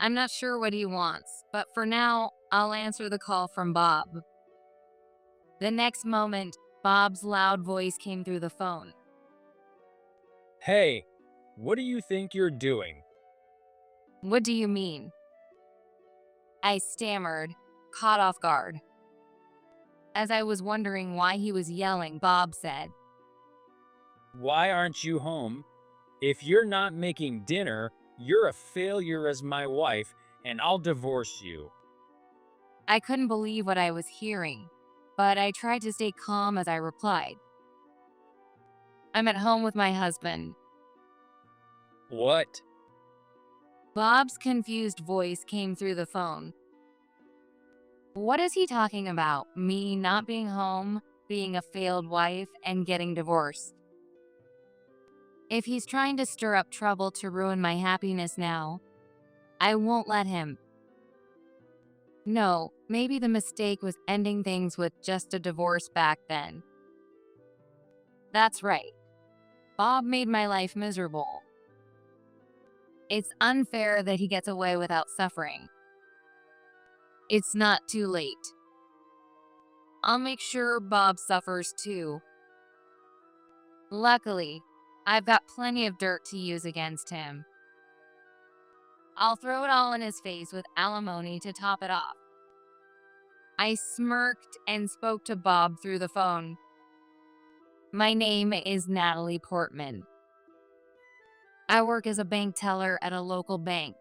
I'm not sure what he wants, but for now, I'll answer the call from Bob. The next moment, Bob's loud voice came through the phone. Hey, what do you think you're doing? What do you mean? I stammered, caught off guard. As I was wondering why he was yelling, Bob said, Why aren't you home? If you're not making dinner, you're a failure as my wife, and I'll divorce you. I couldn't believe what I was hearing, but I tried to stay calm as I replied, I'm at home with my husband. What? Bob's confused voice came through the phone. What is he talking about? Me not being home, being a failed wife, and getting divorced? If he's trying to stir up trouble to ruin my happiness now, I won't let him. No, maybe the mistake was ending things with just a divorce back then. That's right. Bob made my life miserable. It's unfair that he gets away without suffering. It's not too late. I'll make sure Bob suffers too. Luckily, I've got plenty of dirt to use against him. I'll throw it all in his face with alimony to top it off. I smirked and spoke to Bob through the phone. My name is Natalie Portman. I work as a bank teller at a local bank.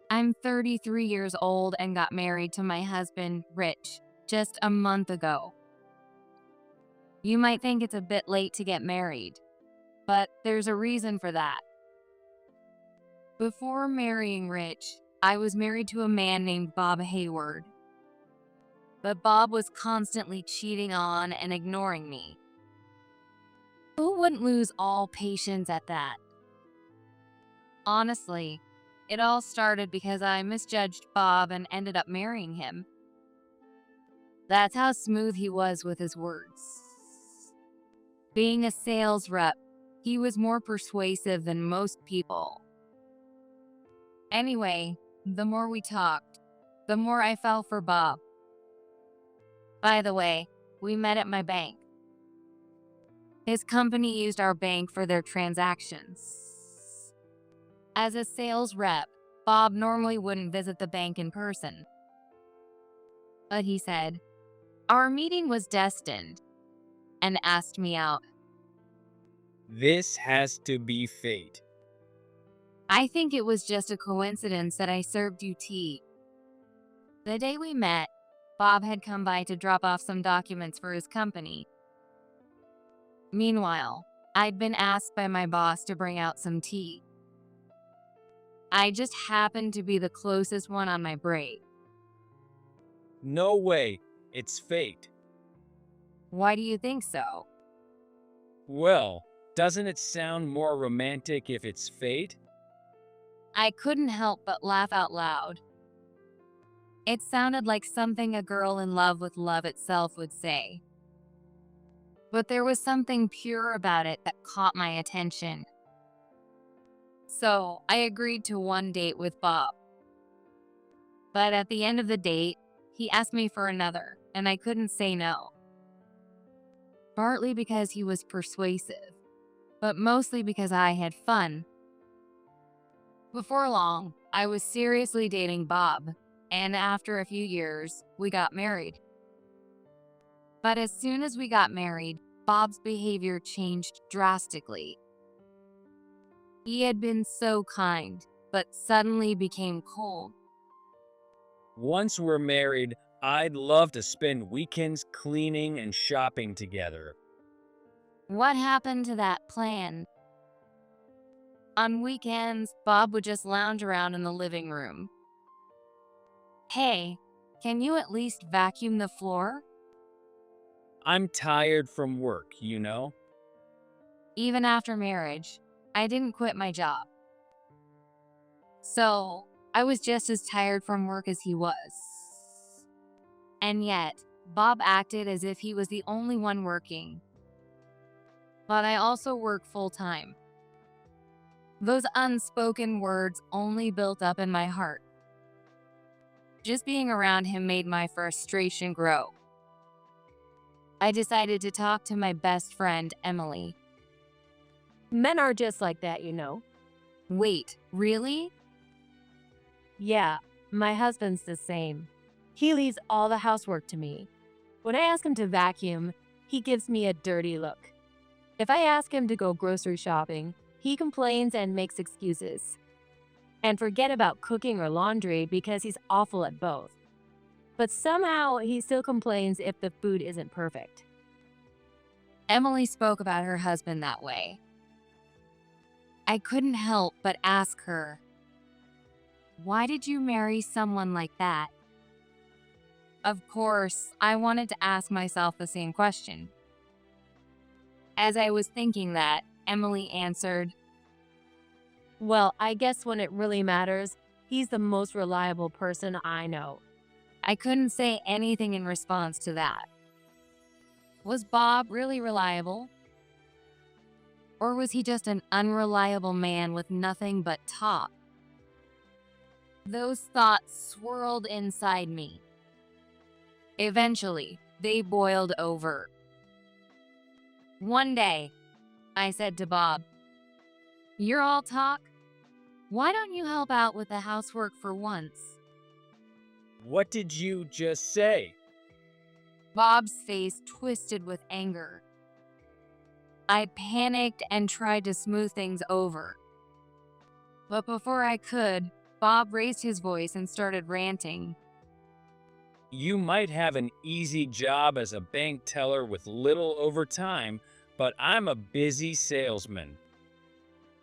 I'm 33 years old and got married to my husband, Rich, just a month ago. You might think it's a bit late to get married, but there's a reason for that. Before marrying Rich, I was married to a man named Bob Hayward. But Bob was constantly cheating on and ignoring me. Who wouldn't lose all patience at that? Honestly, it all started because I misjudged Bob and ended up marrying him. That's how smooth he was with his words. Being a sales rep, he was more persuasive than most people. Anyway, the more we talked, the more I fell for Bob. By the way, we met at my bank. His company used our bank for their transactions. As a sales rep, Bob normally wouldn't visit the bank in person. But he said, our meeting was destined, and asked me out. This has to be fate. I think it was just a coincidence that I served you tea. The day we met, Bob had come by to drop off some documents for his company. Meanwhile, I'd been asked by my boss to bring out some tea. I just happened to be the closest one on my break. No way, it's fate. Why do you think so? Well, doesn't it sound more romantic if it's fate? I couldn't help but laugh out loud. It sounded like something a girl in love with love itself would say. But there was something pure about it that caught my attention. So I agreed to one date with Bob. But at the end of the date, he asked me for another, and I couldn't say no. Partly because he was persuasive, but mostly because I had fun. Before long, I was seriously dating Bob, and after a few years, we got married. But as soon as we got married, Bob's behavior changed drastically. He had been so kind, but suddenly became cold. Once we're married, I'd love to spend weekends cleaning and shopping together. What happened to that plan? On weekends, Bob would just lounge around in the living room. Hey, can you at least vacuum the floor? I'm tired from work, you know? Even after marriage, I didn't quit my job. So, I was just as tired from work as he was. And yet, Bob acted as if he was the only one working. But I also work full-time. Those unspoken words only built up in my heart. Just being around him made my frustration grow. I decided to talk to my best friend, Emily. Men are just like that, you know. Wait, really? Yeah, my husband's the same. He leaves all the housework to me. When I ask him to vacuum, he gives me a dirty look. If I ask him to go grocery shopping, he complains and makes excuses. And forget about cooking or laundry because he's awful at both. But somehow he still complains if the food isn't perfect. Emily spoke about her husband that way. I couldn't help but ask her, why did you marry someone like that? Of course, I wanted to ask myself the same question. As I was thinking that, Emily answered, Well, I guess when it really matters, he's the most reliable person I know. I couldn't say anything in response to that. Was Bob really reliable? Or was he just an unreliable man with nothing but talk? Those thoughts swirled inside me. Eventually, they boiled over. One day, I said to Bob, "You're all talk. Why don't you help out with the housework for once?" What did you just say? Bob's face twisted with anger. I panicked and tried to smooth things over. But before I could, Bob raised his voice and started ranting. You might have an easy job as a bank teller with little overtime, but I'm a busy salesman.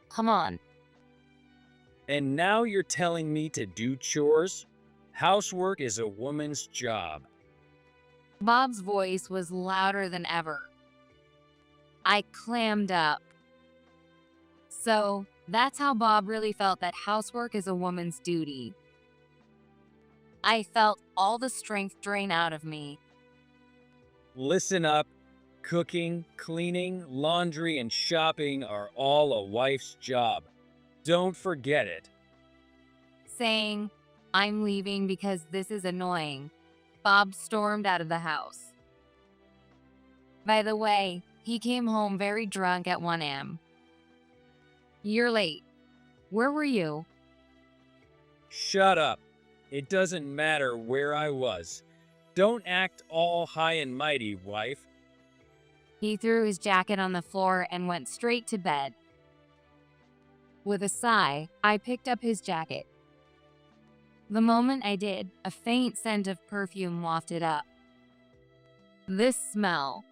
Come on. And now you're telling me to do chores? Housework is a woman's job. Bob's voice was louder than ever. I clammed up. So, that's how Bob really felt that housework is a woman's duty. I felt all the strength drain out of me. Listen up. Cooking, cleaning, laundry, and shopping are all a wife's job. Don't forget it. Saying, "I'm leaving because this is annoying," Bob stormed out of the house. By the way, he came home very drunk at 1 a.m. "You're late. Where were you?" Shut up. It doesn't matter where I was. Don't act all high and mighty, wife. He threw his jacket on the floor and went straight to bed. With a sigh, I picked up his jacket. The moment I did, a faint scent of perfume wafted up. This smell.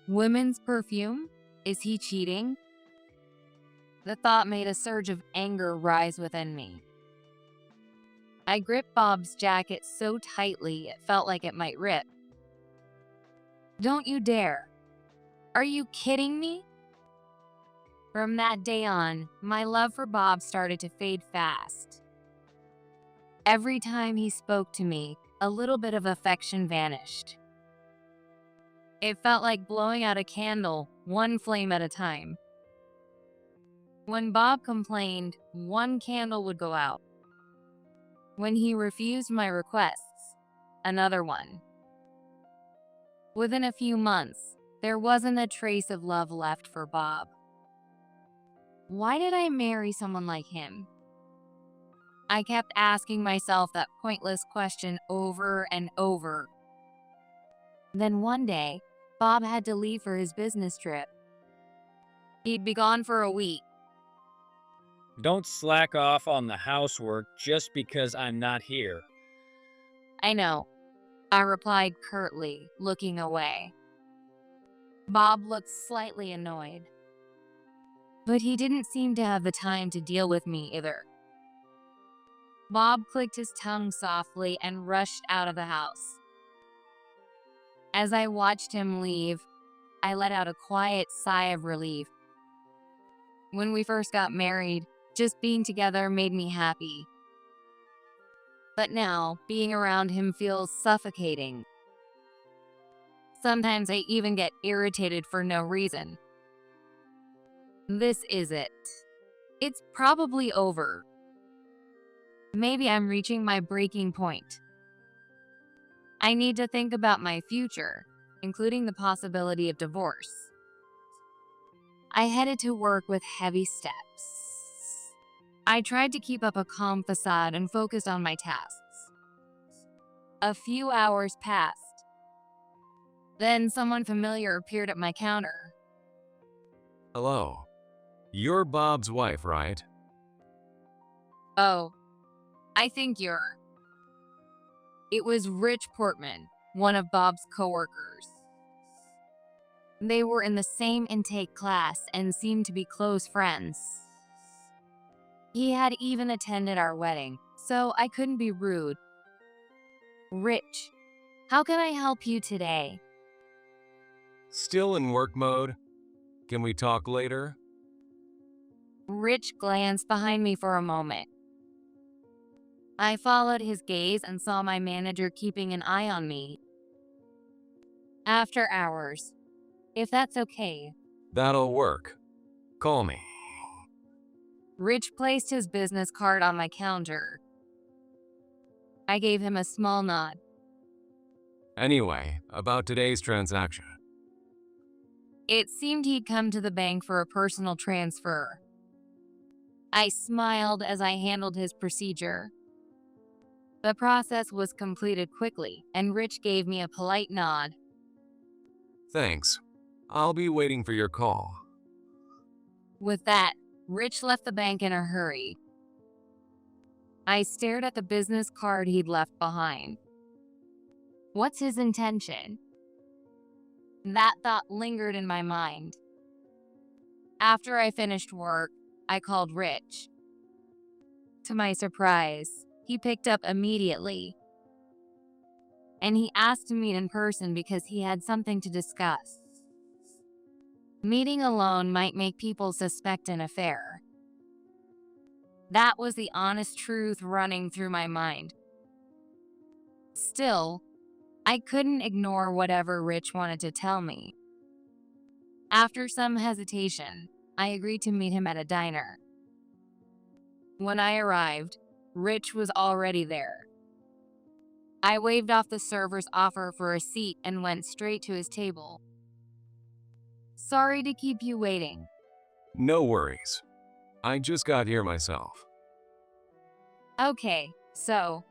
Women's perfume? Is he cheating? The thought made a surge of anger rise within me. I gripped Bob's jacket so tightly it felt like it might rip. "Don't you dare. Are you kidding me?" From that day on, my love for Bob started to fade fast. Every time he spoke to me, a little bit of affection vanished. It felt like blowing out a candle, one flame at a time. When Bob complained, one candle would go out. When he refused my requests, another one. Within a few months, there wasn't a trace of love left for Bob. Why did I marry someone like him? I kept asking myself that pointless question over and over. Then one day, Bob had to leave for his business trip. He'd be gone for a week. Don't slack off on the housework just because I'm not here. "I know," I replied curtly, looking away. Bob looked slightly annoyed. But he didn't seem to have the time to deal with me either. Bob clicked his tongue softly and rushed out of the house. As I watched him leave, I let out a quiet sigh of relief. When we first got married, just being together made me happy. But now, being around him feels suffocating. Sometimes I even get irritated for no reason. This is it. It's probably over. Maybe I'm reaching my breaking point. I need to think about my future, including the possibility of divorce. I headed to work with heavy steps. I tried to keep up a calm facade and focused on my tasks. A few hours passed. Then someone familiar appeared at my counter. Hello. You're Bob's wife, right? Oh, I think you're. It was Rich Portman, one of Bob's coworkers. They were in the same intake class and seemed to be close friends. He had even attended our wedding, so I couldn't be rude. Rich, how can I help you today? Still in work mode? Can we talk later? Rich glanced behind me for a moment. I followed his gaze and saw my manager keeping an eye on me. After hours, if that's okay. That'll work. Call me. Rich placed his business card on my counter. I gave him a small nod. Anyway, about today's transaction. It seemed he'd come to the bank for a personal transfer. I smiled as I handled his procedure. The process was completed quickly, and Rich gave me a polite nod. Thanks. I'll be waiting for your call. With that, Rich left the bank in a hurry. I stared at the business card he'd left behind. What's his intention? That thought lingered in my mind. After I finished work, I called Rich. To my surprise, he picked up immediately. And he asked to meet in person because he had something to discuss. Meeting alone might make people suspect an affair. That was the honest truth running through my mind. Still, I couldn't ignore whatever Rich wanted to tell me. After some hesitation, I agreed to meet him at a diner. When I arrived, Rich was already there. I waved off the server's offer for a seat and went straight to his table. Sorry to keep you waiting. No worries. I just got here myself. Okay, so,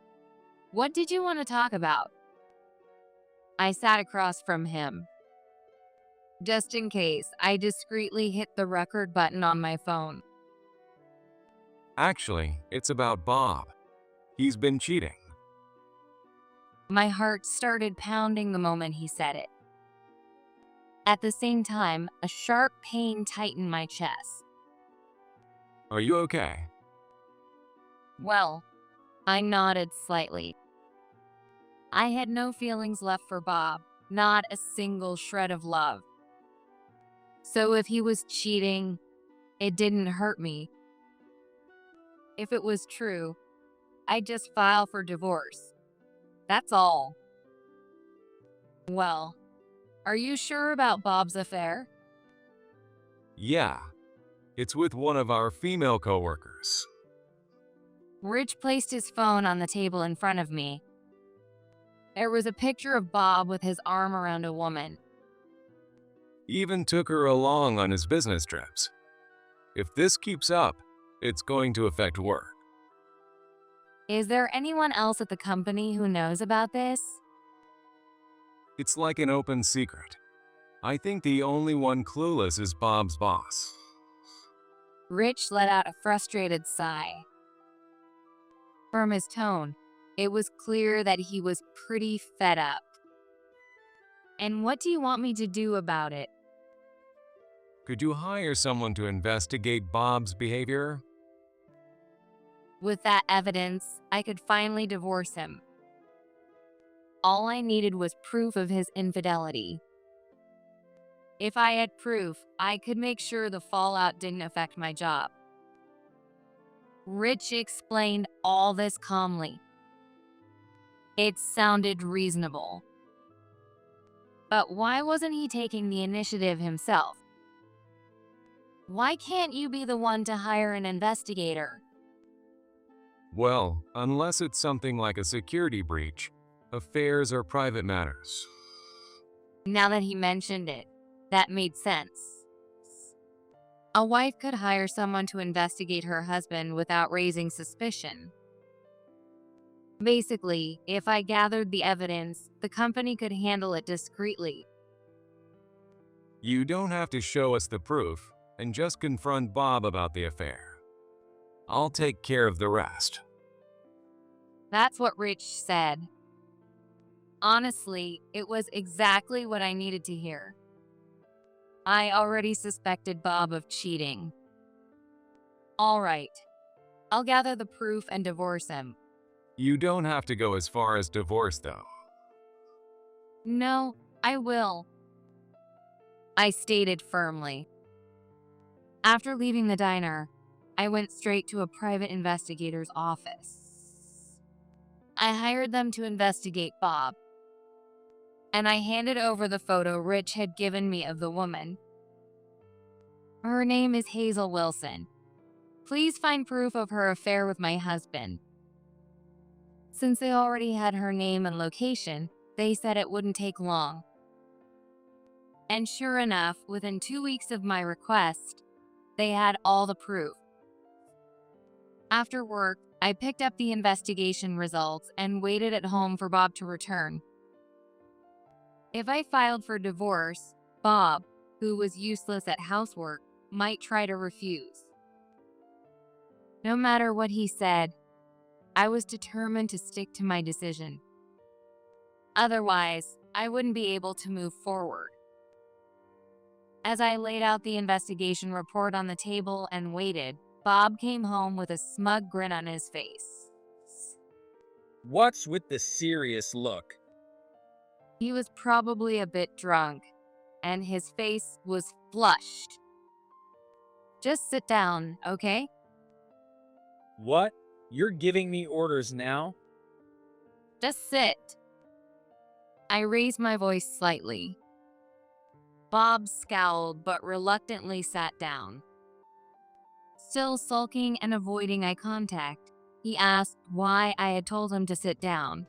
what did you want to talk about? I sat across from him. Just in case, I discreetly hit the record button on my phone. Actually, it's about Bob. He's been cheating. My heart started pounding the moment he said it. At the same time, a sharp pain tightened my chest. Are you okay? Well, I nodded slightly. I had no feelings left for Bob, not a single shred of love. So if he was cheating, it didn't hurt me. If it was true, I'd just file for divorce. That's all. Well, are you sure about Bob's affair? Yeah. It's with one of our female coworkers. Rich placed his phone on the table in front of me. There was a picture of Bob with his arm around a woman. Even took her along on his business trips. If this keeps up, it's going to affect work. Is there anyone else at the company who knows about this? It's like an open secret. I think the only one clueless is Bob's boss. Rich let out a frustrated sigh. From his tone, it was clear that he was pretty fed up. And what do you want me to do about it? Could you hire someone to investigate Bob's behavior? With that evidence, I could finally divorce him. All I needed was proof of his infidelity. If I had proof, I could make sure the fallout didn't affect my job. Rich explained all this calmly. It sounded reasonable. But why wasn't he taking the initiative himself? Why can't you be the one to hire an investigator? Well, unless it's something like a security breach, affairs are private matters. Now that he mentioned it, that made sense. A wife could hire someone to investigate her husband without raising suspicion. Basically, if I gathered the evidence, the company could handle it discreetly. You don't have to show us the proof and just confront Bob about the affair. I'll take care of the rest. That's what Rich said. Honestly, it was exactly what I needed to hear. I already suspected Bob of cheating. All right, I'll gather the proof and divorce him. You don't have to go as far as divorce, though. No, I will, I stated firmly. After leaving the diner, I went straight to a private investigator's office. I hired them to investigate Bob, and I handed over the photo Rich had given me of the woman. Her name is Hazel Wilson. Please find proof of her affair with my husband. Since they already had her name and location, they said it wouldn't take long. And sure enough, within 2 weeks of my request, they had all the proof. After work, I picked up the investigation results and waited at home for Bob to return. If I filed for divorce, Bob, who was useless at housework, might try to refuse. No matter what he said, I was determined to stick to my decision. Otherwise, I wouldn't be able to move forward. As I laid out the investigation report on the table and waited, Bob came home with a smug grin on his face. What's with the serious look? He was probably a bit drunk, and his face was flushed. Just sit down, okay? What? You're giving me orders now? Just sit. I raised my voice slightly. Bob scowled but reluctantly sat down. Still sulking and avoiding eye contact, he asked why I had told him to sit down.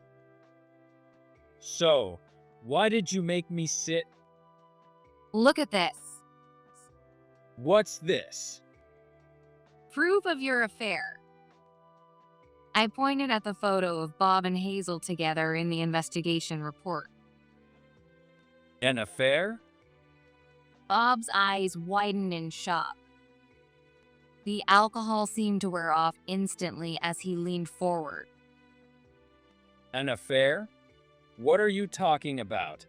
So, why did you make me sit? Look at this. What's this? Proof of your affair. I pointed at the photo of Bob and Hazel together in the investigation report. An affair? Bob's eyes widened in shock. The alcohol seemed to wear off instantly as he leaned forward. An affair? What are you talking about?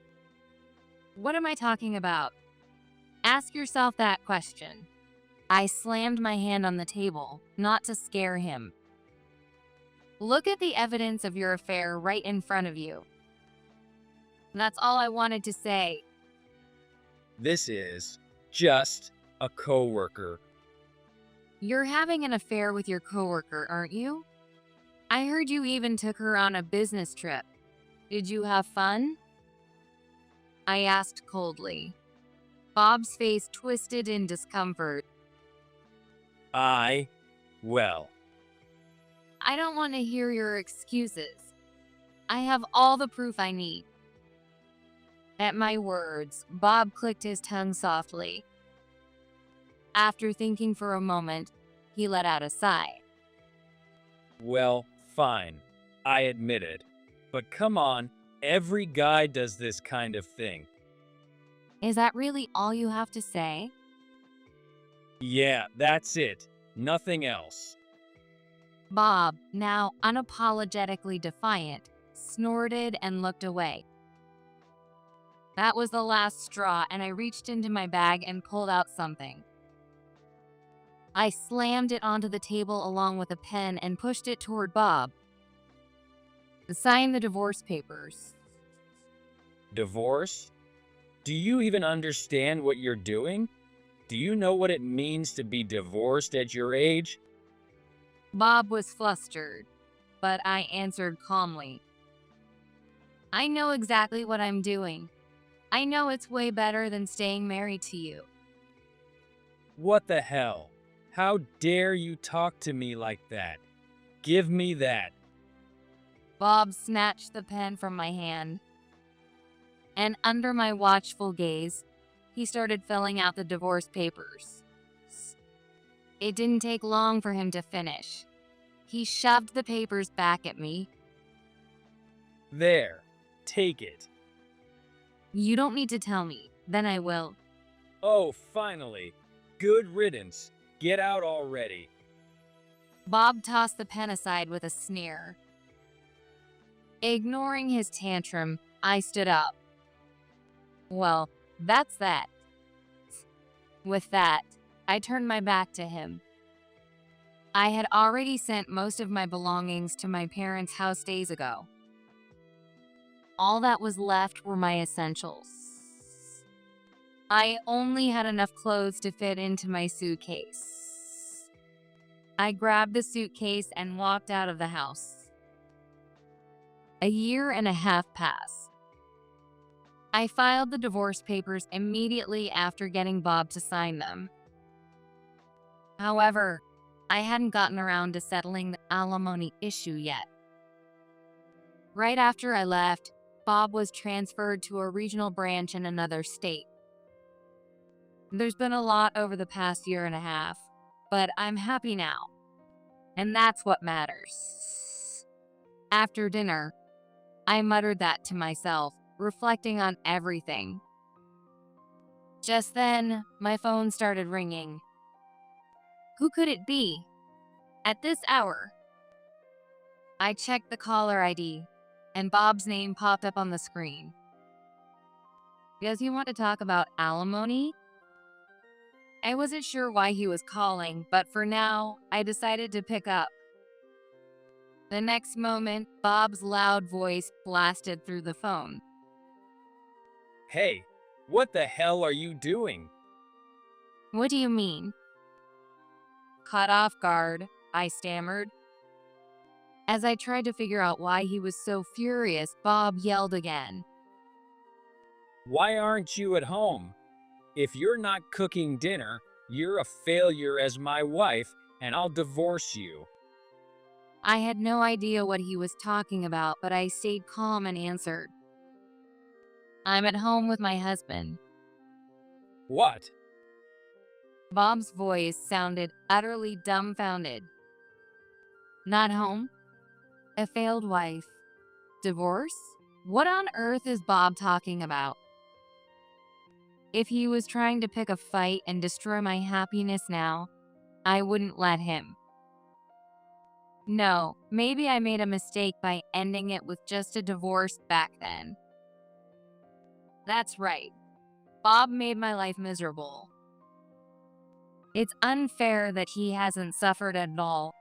What am I talking about? Ask yourself that question. I slammed my hand on the table, not to scare him. Look at the evidence of your affair right in front of you. That's all I wanted to say. This is just a coworker. You're having an affair with your coworker, aren't you? I heard you even took her on a business trip. Did you have fun? I asked coldly. Bob's face twisted in discomfort. Well, I don't want to hear your excuses. I have all the proof I need. At my words, Bob clicked his tongue softly. After thinking for a moment, he let out a sigh. well, fine. I admit it. But come on, every guy does this kind of thing. Is that really all you have to say? Yeah, that's it. Nothing else. Bob, now unapologetically defiant, snorted and looked away. That was the last straw, and I reached into my bag and pulled out something. I slammed it onto the table along with a pen and pushed it toward Bob. Sign the divorce papers. Divorce? Do you even understand what you're doing? Do you know what it means to be divorced at your age? Bob was flustered, but I answered calmly. I know exactly what I'm doing. I know it's way better than staying married to you. What the hell? How dare you talk to me like that? Give me that. Bob snatched the pen from my hand, and under my watchful gaze, he started filling out the divorce papers. It didn't take long for him to finish. He shoved the papers back at me. There. Take it. You don't need to tell me, then I will. Oh, finally. Good riddance. Get out already. Bob tossed the pen aside with a sneer. Ignoring his tantrum, I stood up. Well, that's that. With that, I turned my back to him. I had already sent most of my belongings to my parents' house days ago. All that was left were my essentials. I only had enough clothes to fit into my suitcase. I grabbed the suitcase and walked out of the house. A year and a half passed. I filed the divorce papers immediately after getting Bob to sign them. However, I hadn't gotten around to settling the alimony issue yet. Right after I left, Bob was transferred to a regional branch in another state. There's been a lot over the past year and a half, but I'm happy now. And that's what matters. After dinner, I muttered that to myself, reflecting on everything. Just then, my phone started ringing. Who could it be? At this hour? I checked the caller ID, and Bob's name popped up on the screen. Does he want to talk about alimony? I wasn't sure why he was calling, but for now, I decided to pick up. The next moment, Bob's loud voice blasted through the phone. Hey, what the hell are you doing? What do you mean? Caught off guard, I stammered. As I tried to figure out why he was so furious, Bob yelled again. Why aren't you at home? If you're not cooking dinner, you're a failure as my wife, and I'll divorce you. I had no idea what he was talking about, but I stayed calm and answered. I'm at home with my husband. What? Bob's voice sounded utterly dumbfounded. Not home? A failed wife? Divorce? What on earth is Bob talking about? If he was trying to pick a fight and destroy my happiness now, I wouldn't let him. No, maybe I made a mistake by ending it with just a divorce back then. That's right. Bob made my life miserable. It's unfair that he hasn't suffered at all.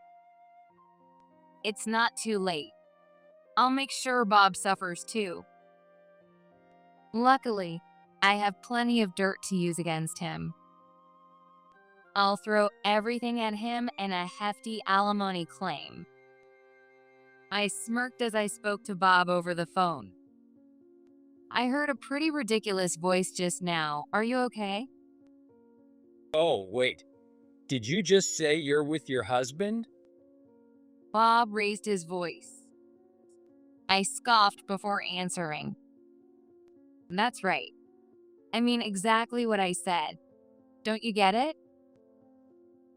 It's not too late. I'll make sure Bob suffers too. Luckily, I have plenty of dirt to use against him. I'll throw everything at him and a hefty alimony claim. I smirked as I spoke to Bob over the phone. I heard a pretty ridiculous voice just now. Are you okay? Oh, wait. Did you just say you're with your husband? Bob raised his voice. I scoffed before answering. That's right. I mean exactly what I said. Don't you get it?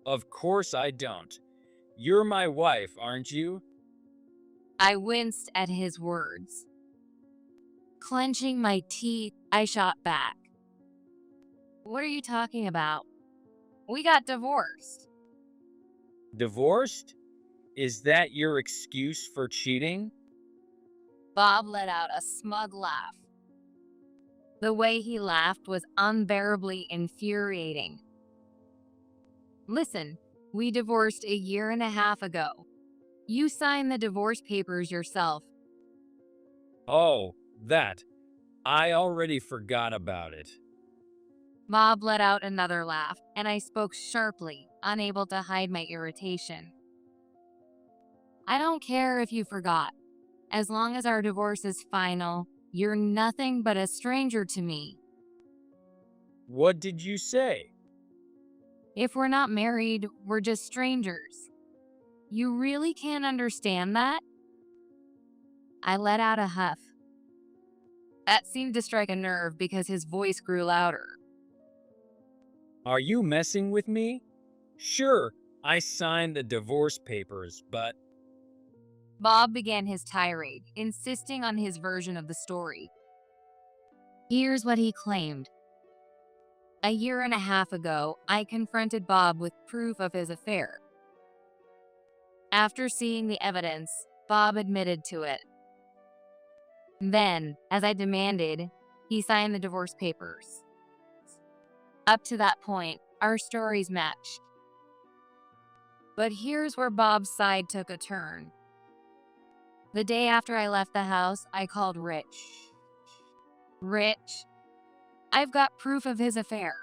Of course I don't. You're my wife, aren't you? I winced at his words. Clenching my teeth, I shot back. What are you talking about? We got divorced. Divorced? Is that your excuse for cheating? Bob let out a smug laugh. The way he laughed was unbearably infuriating. Listen, we divorced a year and a half ago. You signed the divorce papers yourself. Oh, that. I already forgot about it. Bob let out another laugh, and I spoke sharply, unable to hide my irritation. I don't care if you forgot. As long as our divorce is final, you're nothing but a stranger to me. What did you say? If we're not married, we're just strangers. You really can't understand that? I let out a huff. That seemed to strike a nerve because his voice grew louder. Are you messing with me? Sure, I signed the divorce papers, but Bob began his tirade, insisting on his version of the story. Here's what he claimed. A year and a half ago, I confronted Bob with proof of his affair. After seeing the evidence, Bob admitted to it. Then, as I demanded, he signed the divorce papers. Up to that point, our stories matched. But here's where Bob's side took a turn. The day after I left the house, I called Rich. Rich, I've got proof of his affair.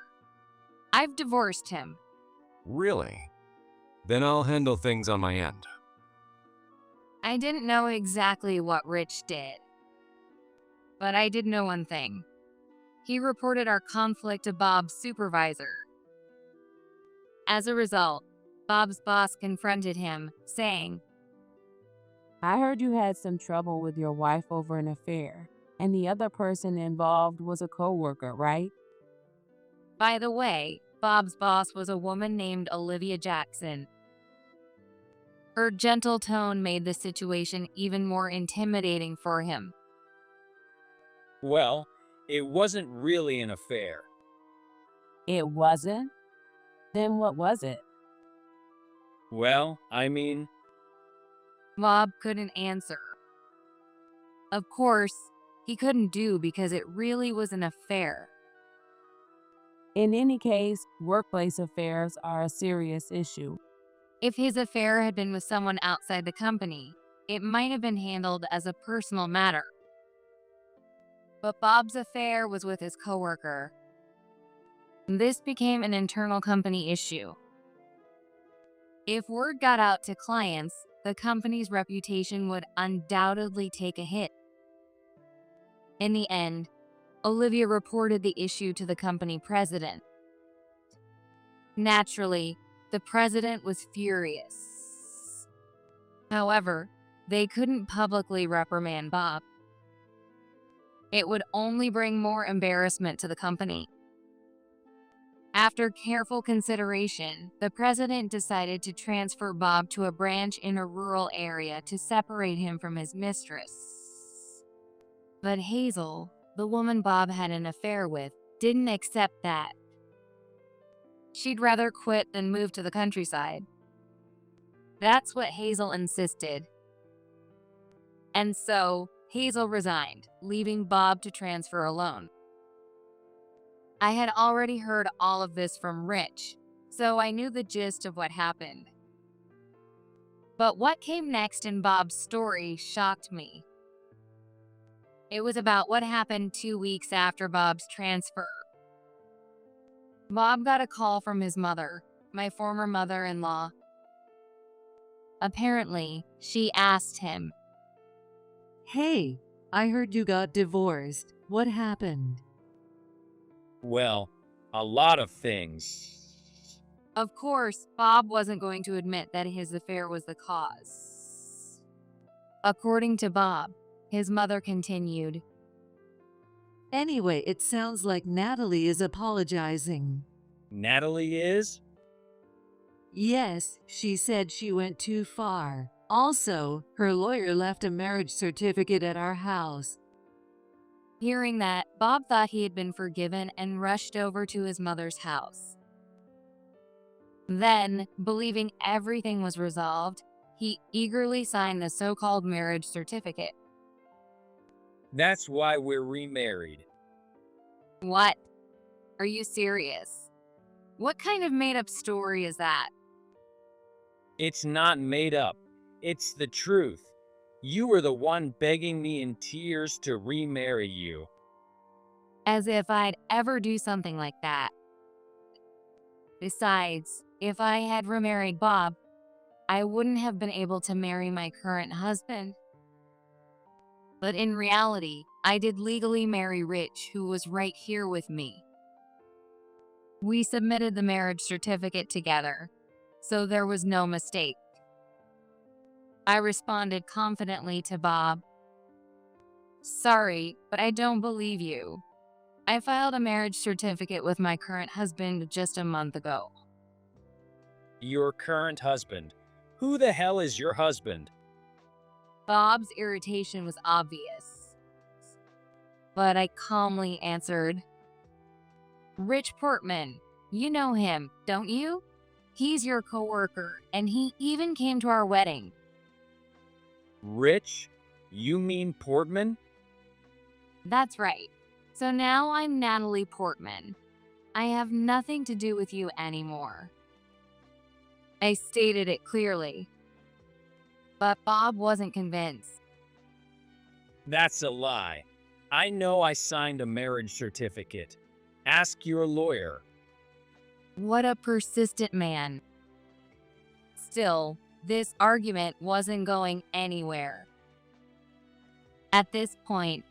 I've divorced him. Really? Then I'll handle things on my end. I didn't know exactly what Rich did. But I did know one thing. He reported our conflict to Bob's supervisor. As a result, Bob's boss confronted him, saying, I heard you had some trouble with your wife over an affair, and the other person involved was a coworker, right? By the way, Bob's boss was a woman named Olivia Jackson. Her gentle tone made the situation even more intimidating for him. well, it wasn't really an affair. It wasn't? Then what was it? Well, I mean, Bob couldn't answer. Of course, he couldn't because it really was an affair. In any case, workplace affairs are a serious issue. If his affair had been with someone outside the company, it might have been handled as a personal matter. But Bob's affair was with his coworker. This became an internal company issue. If word got out to clients, the company's reputation would undoubtedly take a hit. In the end, Olivia reported the issue to the company president. Naturally, the president was furious. However, they couldn't publicly reprimand Bob. It would only bring more embarrassment to the company. After careful consideration, the president decided to transfer Bob to a branch in a rural area to separate him from his mistress. But Hazel, the woman Bob had an affair with, didn't accept that. She'd rather quit than move to the countryside. That's what Hazel insisted. And so, Hazel resigned, leaving Bob to transfer alone. I had already heard all of this from Rich, so I knew the gist of what happened. But what came next in Bob's story shocked me. It was about what happened 2 weeks after Bob's transfer. Bob got a call from his mother, my former mother-in-law. Apparently, she asked him, Hey, I heard you got divorced. What happened? well, a lot of things. Of course, Bob wasn't going to admit that his affair was the cause. According to Bob, his mother continued, Anyway, it sounds like Natalie is apologizing. Natalie is? Yes, she said she went too far. Also, her lawyer left a marriage certificate at our house. Hearing that, Bob thought he had been forgiven and rushed over to his mother's house. Then, believing everything was resolved, he eagerly signed the so-called marriage certificate. That's why we're remarried. What? Are you serious? What kind of made-up story is that? It's not made up. It's the truth. You were the one begging me in tears to remarry you. As if I'd ever do something like that. Besides, if I had remarried Bob, I wouldn't have been able to marry my current husband. But in reality, I did legally marry Rich, who was right here with me. We submitted the marriage certificate together, so there was no mistake. I responded confidently to Bob. Sorry, but I don't believe you. I filed a marriage certificate with my current husband just a month ago. Your current husband. Who the hell is your husband? Bob's irritation was obvious, but I calmly answered, Rich Portman. You know him, don't you? He's your coworker, and he even came to our wedding. Rich? You mean Portman? That's right. So now I'm Natalie Portman. I have nothing to do with you anymore. I stated it clearly. But Bob wasn't convinced. That's a lie. I know I signed a marriage certificate. Ask your lawyer. What a persistent man. Still, this argument wasn't going anywhere. At this point,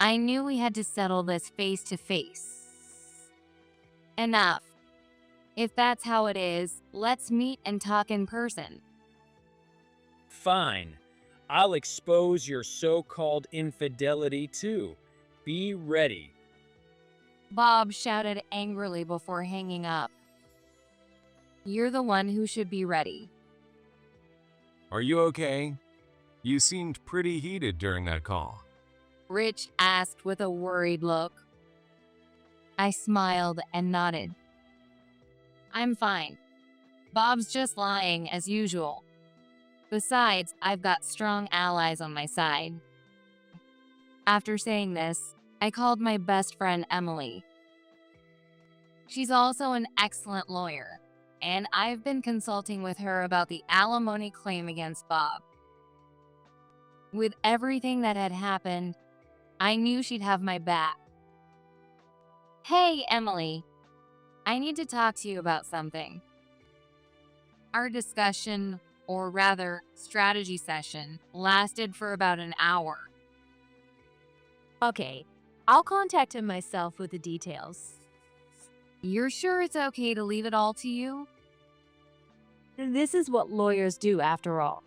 I knew we had to settle this face to face. Enough. If that's how it is, let's meet and talk in person. Fine. I'll expose your so-called infidelity too. Be ready. Bob shouted angrily before hanging up. You're the one who should be ready. Are you okay? You seemed pretty heated during that call. Rich asked with a worried look. I smiled and nodded. I'm fine. Bob's just lying as usual. Besides, I've got strong allies on my side. After saying this, I called my best friend Emily. She's also an excellent lawyer, and I've been consulting with her about the alimony claim against Bob. With everything that had happened, I knew she'd have my back. Hey, Emily. I need to talk to you about something. Our discussion, or rather, strategy session, lasted for about an hour. Okay, I'll contact him myself with the details. You're sure it's okay to leave it all to you? This is what lawyers do after all.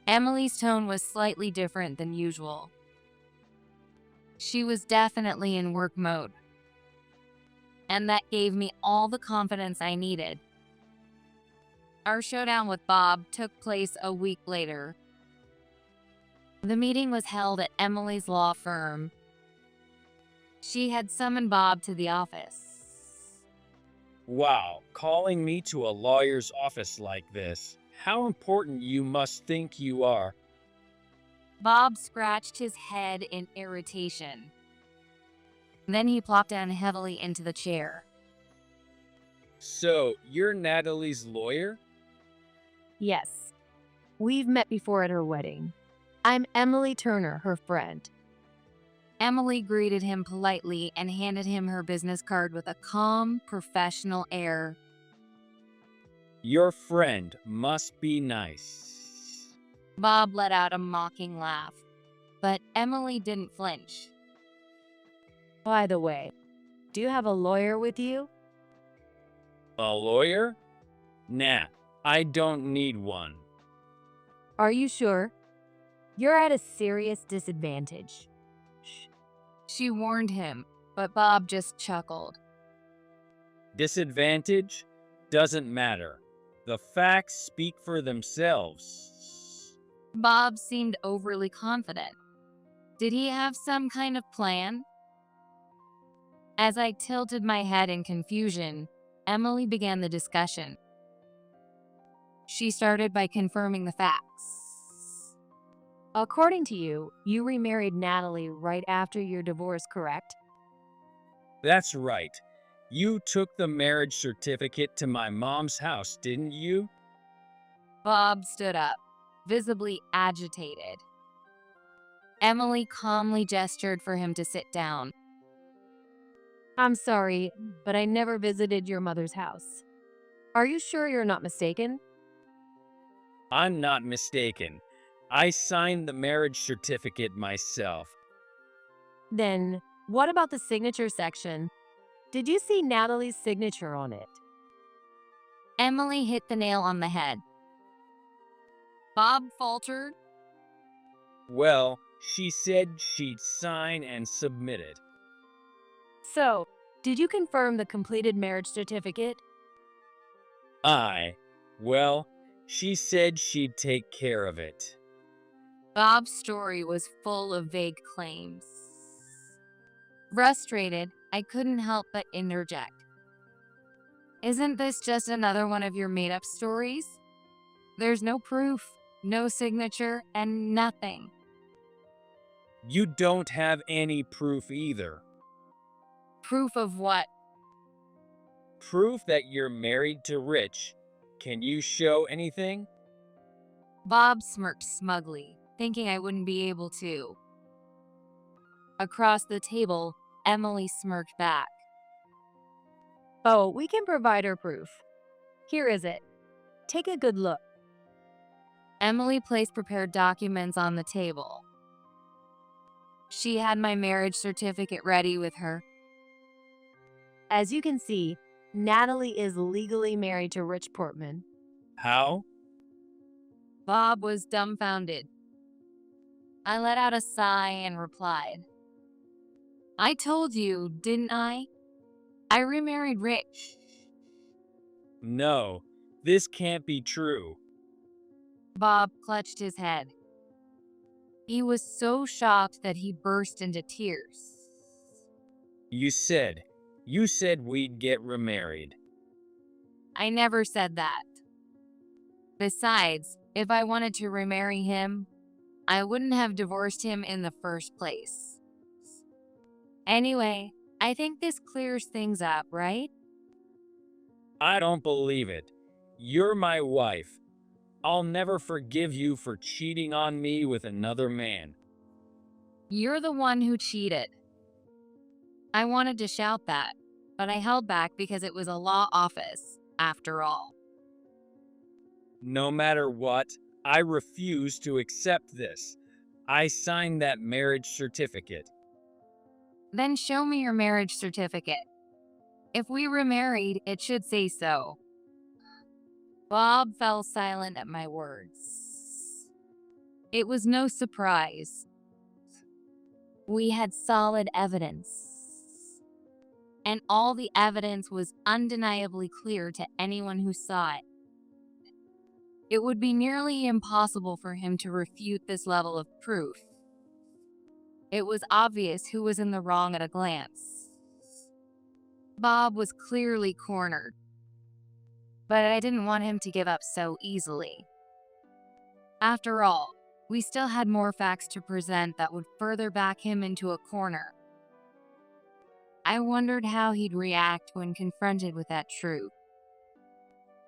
Emily's tone was slightly different than usual. She was definitely in work mode. And that gave me all the confidence I needed. Our showdown with Bob took place a week later. The meeting was held at Emily's law firm. She had summoned Bob to the office. Wow, calling me to a lawyer's office like this. How important you must think you are. Bob scratched his head in irritation. Then he plopped down heavily into the chair. So, you're Natalie's lawyer? Yes. We've met before at her wedding. I'm Emily Turner, her friend. Emily greeted him politely and handed him her business card with a calm, professional air. Your friend must be nice. Bob let out a mocking laugh, but Emily didn't flinch. By the way, do you have a lawyer with you? A lawyer? Nah, I don't need one. Are you sure? You're at a serious disadvantage. She warned him, but Bob just chuckled. Disadvantage? Doesn't matter. The facts speak for themselves. Bob seemed overly confident. Did he have some kind of plan? As I tilted my head in confusion, Emily began the discussion. She started by confirming the facts. According to you, you remarried Natalie right after your divorce, correct? That's right. You took the marriage certificate to my mom's house, didn't you? Bob stood up, visibly agitated. Emily calmly gestured for him to sit down. I'm sorry, but I never visited your mother's house. Are you sure you're not mistaken? I'm not mistaken. I signed the marriage certificate myself. Then, what about the signature section? Did you see Natalie's signature on it? Emily hit the nail on the head. Bob faltered. Well, she said she'd sign and submit it. So, did you confirm the completed marriage certificate? Well, she said she'd take care of it. Bob's story was full of vague claims. Frustrated, I couldn't help but interject. Isn't this just another one of your made-up stories? There's no proof, no signature, and nothing. You don't have any proof either. Proof of what? Proof that you're married to Rich. Can you show anything? Bob smirked smugly, thinking I wouldn't be able to. Across the table, Emily smirked back. Oh, we can provide her proof. Here is it. Take a good look. Emily placed prepared documents on the table. She had my marriage certificate ready with her. As you can see, Natalie is legally married to Rich Portman. How? Bob was dumbfounded. I let out a sigh and replied, I told you, didn't I? I remarried Rich. No, this can't be true. Bob clutched his head. He was so shocked that he burst into tears. You said we'd get remarried. I never said that. Besides, if I wanted to remarry him, I wouldn't have divorced him in the first place. Anyway, I think this clears things up, right? I don't believe it. You're my wife. I'll never forgive you for cheating on me with another man. You're the one who cheated. I wanted to shout that, but I held back because it was a law office, after all. No matter what, I refuse to accept this. I signed that marriage certificate. Then show me your marriage certificate. If we were married, it should say so. Bob fell silent at my words. It was no surprise. We had solid evidence. And all the evidence was undeniably clear to anyone who saw it. It would be nearly impossible for him to refute this level of proof. It was obvious who was in the wrong at a glance. Bob was clearly cornered. But I didn't want him to give up so easily. After all, we still had more facts to present that would further back him into a corner. I wondered how he'd react when confronted with that truth.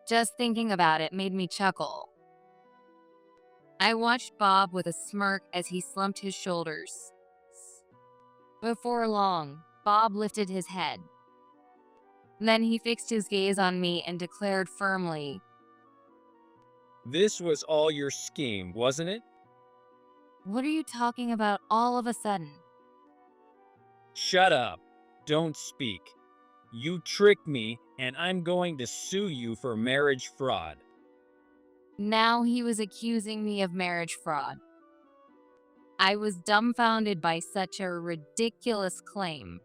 Just thinking about it made me chuckle. I watched Bob with a smirk as he slumped his shoulders. Before long, Bob lifted his head. Then he fixed his gaze on me and declared firmly, This was all your scheme, wasn't it? What are you talking about all of a sudden? Shut up. Don't speak. You tricked me, and I'm going to sue you for marriage fraud. Now he was accusing me of marriage fraud. I was dumbfounded by such a ridiculous claim.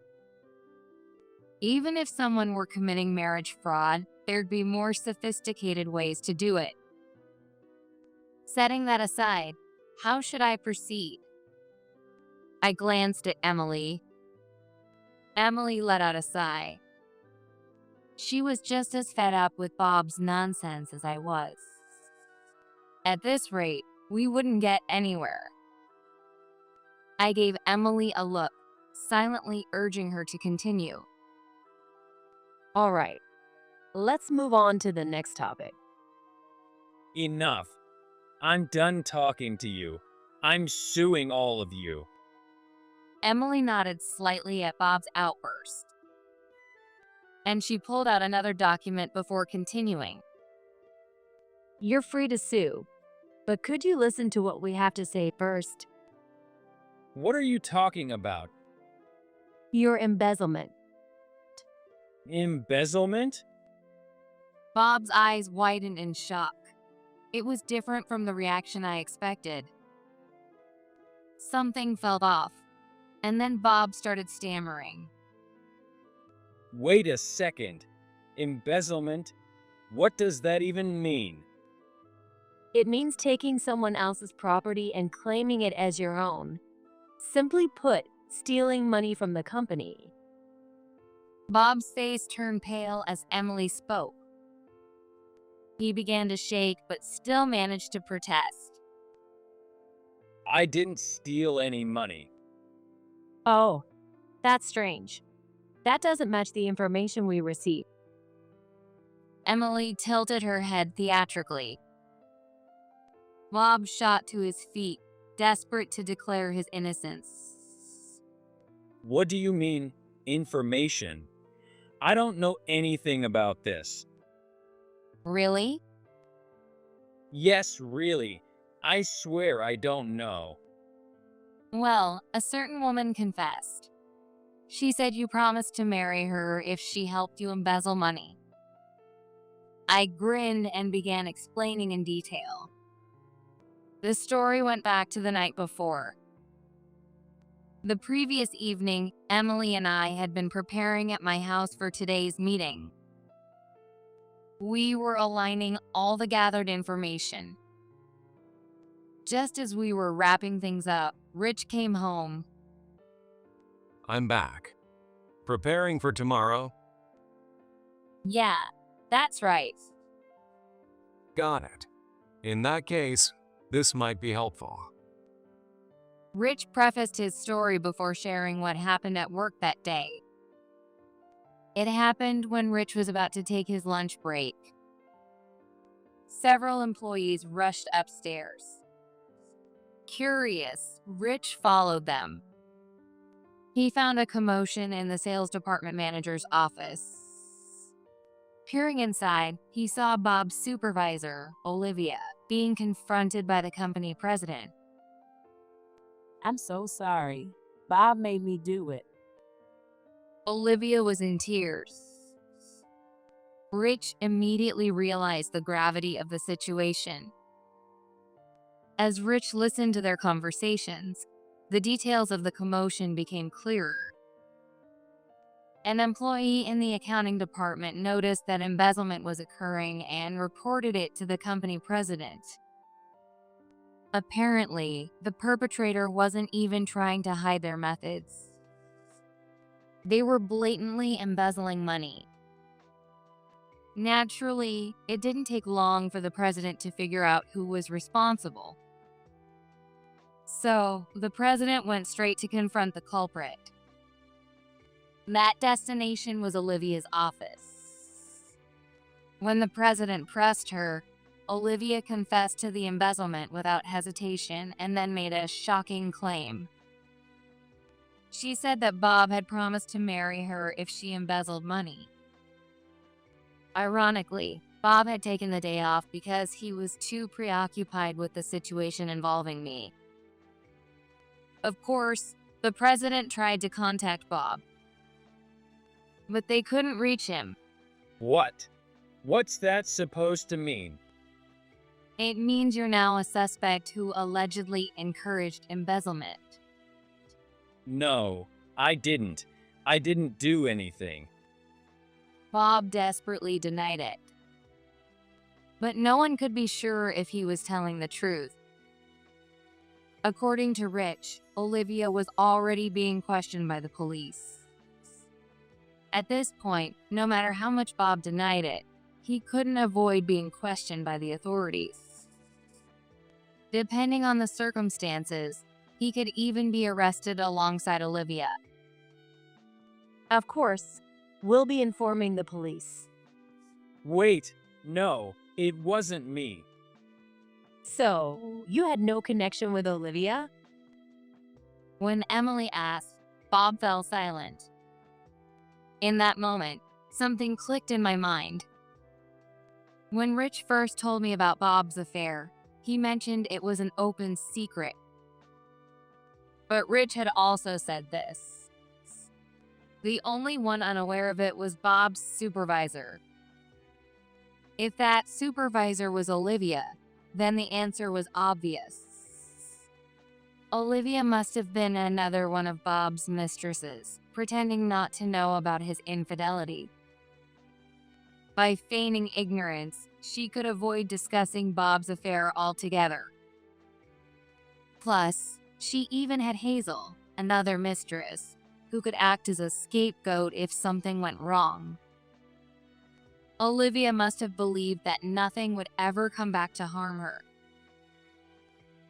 Even if someone were committing marriage fraud, there'd be more sophisticated ways to do it. Setting that aside, how should I proceed? I glanced at Emily. Emily let out a sigh. She was just as fed up with Bob's nonsense as I was. At this rate, we wouldn't get anywhere. I gave Emily a look, silently urging her to continue. All right, let's move on to the next topic. Enough. I'm done talking to you. I'm suing all of you. Emily nodded slightly at Bob's outburst. And she pulled out another document before continuing. You're free to sue, but could you listen to what we have to say first? What are you talking about? Your embezzlement. Embezzlement? Bob's eyes widened in shock. It was different from the reaction I expected. Something felt off, and then Bob started stammering. Wait a second. Embezzlement? What does that even mean? It means taking someone else's property and claiming it as your own. Simply put, stealing money from the company. Bob's face turned pale as Emily spoke. He began to shake, but still managed to protest. I didn't steal any money. Oh, that's strange. That doesn't match the information we received. Emily tilted her head theatrically. Bob shot to his feet, desperate to declare his innocence. What do you mean, information? I don't know anything about this. Really? Yes, really. I swear I don't know. Well, a certain woman confessed. She said you promised to marry her if she helped you embezzle money. I grinned and began explaining in detail. The story went back to the night before. The previous evening, Emily and I had been preparing at my house for today's meeting. We were aligning all the gathered information. Just as we were wrapping things up, Rich came home. I'm back. Preparing for tomorrow? Yeah, that's right. Got it. In that case, this might be helpful. Rich prefaced his story before sharing what happened at work that day. It happened when Rich was about to take his lunch break. Several employees rushed upstairs. Curious, Rich followed them. He found a commotion in the sales department manager's office. Peering inside, he saw Bob's supervisor, Olivia, being confronted by the company president. I'm so sorry. Bob made me do it. Olivia was in tears. Rich immediately realized the gravity of the situation. As Rich listened to their conversations, the details of the commotion became clearer. An employee in the accounting department noticed that embezzlement was occurring and reported it to the company president. Apparently, the perpetrator wasn't even trying to hide their methods. They were blatantly embezzling money. Naturally, it didn't take long for the president to figure out who was responsible. So, the president went straight to confront the culprit. That destination was Olivia's office. When the president pressed her, Olivia confessed to the embezzlement without hesitation and then made a shocking claim. She said that Bob had promised to marry her if she embezzled money. Ironically, Bob had taken the day off because he was too preoccupied with the situation involving me. Of course, the president tried to contact Bob, but they couldn't reach him. What? What's that supposed to mean? It means you're now a suspect who allegedly encouraged embezzlement. No, I didn't. I didn't do anything. Bob desperately denied it. But no one could be sure if he was telling the truth. According to Rich, Olivia was already being questioned by the police. At this point, no matter how much Bob denied it, he couldn't avoid being questioned by the authorities. Depending on the circumstances, he could even be arrested alongside Olivia. Of course, we'll be informing the police. Wait, no, it wasn't me. So, you had no connection with Olivia? When Emily asked, Bob fell silent. In that moment, something clicked in my mind. When Rich first told me about Bob's affair, he mentioned it was an open secret. But Rich had also said this. The only one unaware of it was Bob's supervisor. If that supervisor was Olivia, then the answer was obvious. Olivia must have been another one of Bob's mistresses, pretending not to know about his infidelity. By feigning ignorance, she could avoid discussing Bob's affair altogether. Plus, she even had Hazel, another mistress, who could act as a scapegoat if something went wrong. Olivia must have believed that nothing would ever come back to harm her.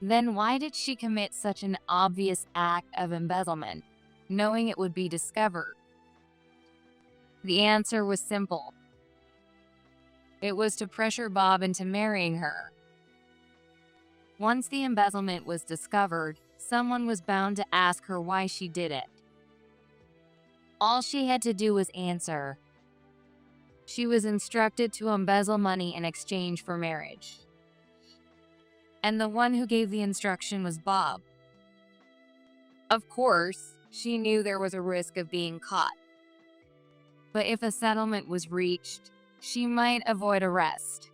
Then why did she commit such an obvious act of embezzlement, knowing it would be discovered? The answer was simple. It was to pressure Bob into marrying her. Once the embezzlement was discovered, someone was bound to ask her why she did it. All she had to do was answer. She was instructed to embezzle money in exchange for marriage. And the one who gave the instruction was Bob. Of course, she knew there was a risk of being caught. But if a settlement was reached, she might avoid arrest.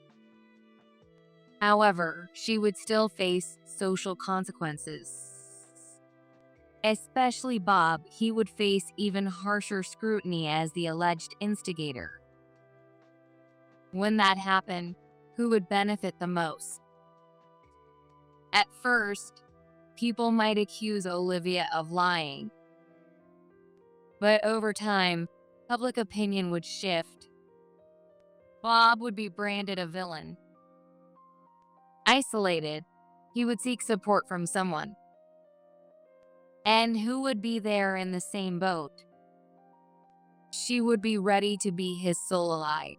However, she would still face social consequences. Especially Bob, he would face even harsher scrutiny as the alleged instigator. When that happened, who would benefit the most? At first, people might accuse Olivia of lying. But over time, public opinion would shift. Bob would be branded a villain. Isolated, he would seek support from someone. And who would be there in the same boat? She would be ready to be his sole ally.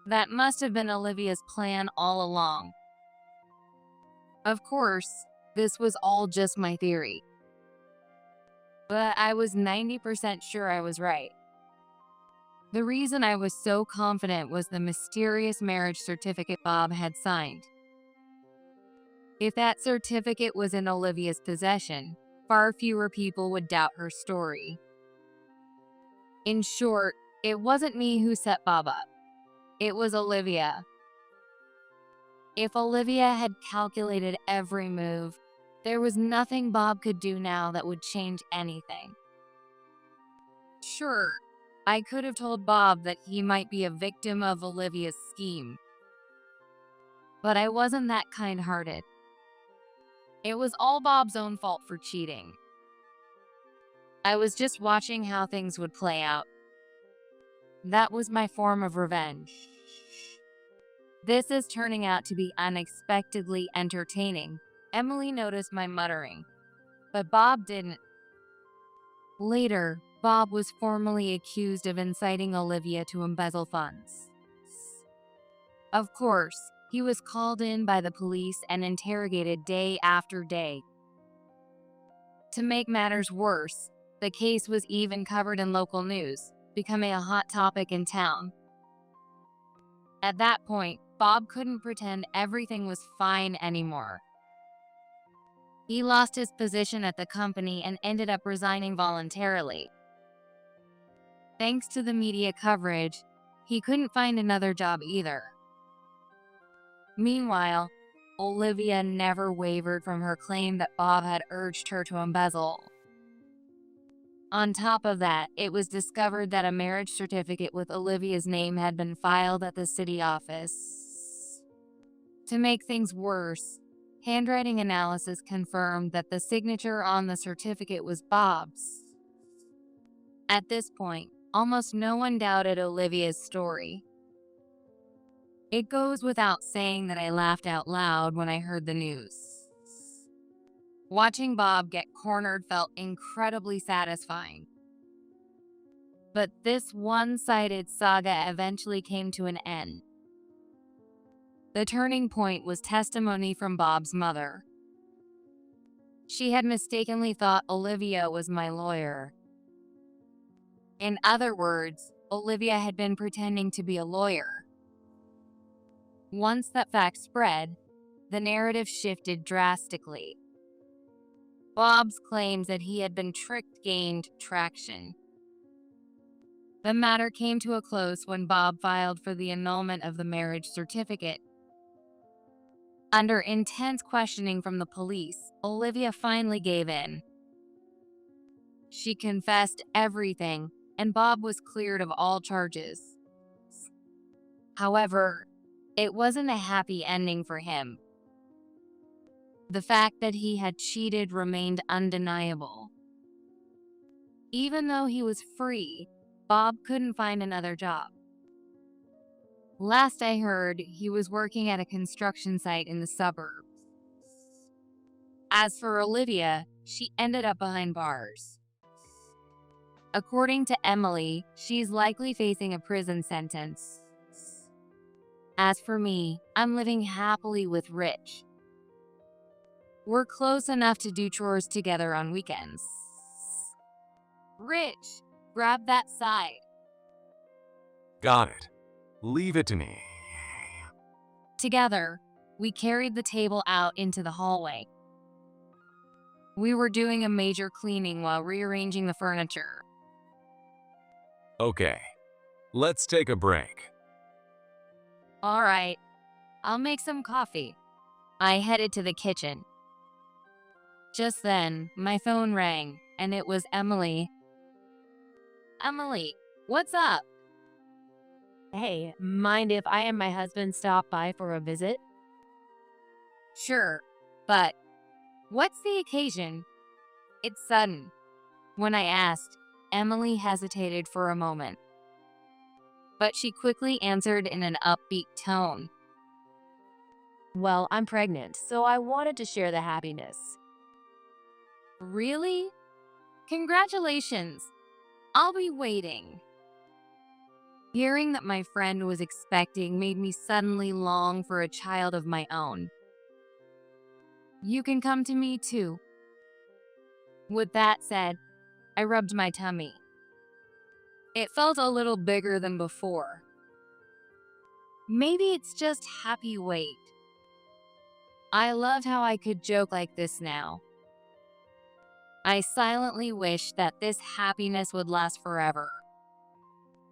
That must have been Olivia's plan all along. Of course, this was all just my theory. But I was 90% sure I was right. The reason I was so confident was the mysterious marriage certificate Bob had signed. If that certificate was in Olivia's possession, far fewer people would doubt her story. In short, it wasn't me who set Bob up. It was Olivia. If Olivia had calculated every move, there was nothing Bob could do now that would change anything. Sure, I could have told Bob that he might be a victim of Olivia's scheme. But I wasn't that kind-hearted. It was all Bob's own fault for cheating. I was just watching how things would play out. That was my form of revenge. This is turning out to be unexpectedly entertaining. Emily noticed my muttering, but Bob didn't. Later, Bob was formally accused of inciting Olivia to embezzle funds. Of course, he was called in by the police and interrogated day after day. To make matters worse, the case was even covered in local news, becoming a hot topic in town. At that point, Bob couldn't pretend everything was fine anymore. He lost his position at the company and ended up resigning voluntarily. Thanks to the media coverage, he couldn't find another job either. Meanwhile, Olivia never wavered from her claim that Bob had urged her to embezzle. On top of that, it was discovered that a marriage certificate with Olivia's name had been filed at the city office. To make things worse, handwriting analysis confirmed that the signature on the certificate was Bob's. At this point, almost no one doubted Olivia's story. It goes without saying that I laughed out loud when I heard the news. Watching Bob get cornered felt incredibly satisfying. But this one-sided saga eventually came to an end. The turning point was testimony from Bob's mother. She had mistakenly thought Olivia was my lawyer. In other words, Olivia had been pretending to be a lawyer. Once that fact spread, the narrative shifted drastically. Bob's claims that he had been tricked gained traction. The matter came to a close when Bob filed for the annulment of the marriage certificate. Under intense questioning from the police, Olivia finally gave in. She confessed everything, and Bob was cleared of all charges. However, it wasn't a happy ending for him. The fact that he had cheated remained undeniable. Even though he was free, Bob couldn't find another job. Last I heard, he was working at a construction site in the suburbs. As for Olivia, she ended up behind bars. According to Emily, she's likely facing a prison sentence. As for me, I'm living happily with Rich. We're close enough to do chores together on weekends. Rich, grab that side. Got it. Leave it to me. Together, we carried the table out into the hallway. We were doing a major cleaning while rearranging the furniture. Okay, let's take a break. All right, I'll make some coffee. I headed to the kitchen. Just then, my phone rang, and it was Emily. Emily, what's up? Hey, mind if I and my husband stop by for a visit? Sure, but what's the occasion? It's sudden. When I asked, Emily hesitated for a moment. But she quickly answered in an upbeat tone. Well, I'm pregnant, so I wanted to share the happiness. Really? Congratulations. I'll be waiting. Hearing that my friend was expecting made me suddenly long for a child of my own. You can come to me too. With that said, I rubbed my tummy. It felt a little bigger than before. Maybe it's just happy weight. I loved how I could joke like this now. I silently wished that this happiness would last forever.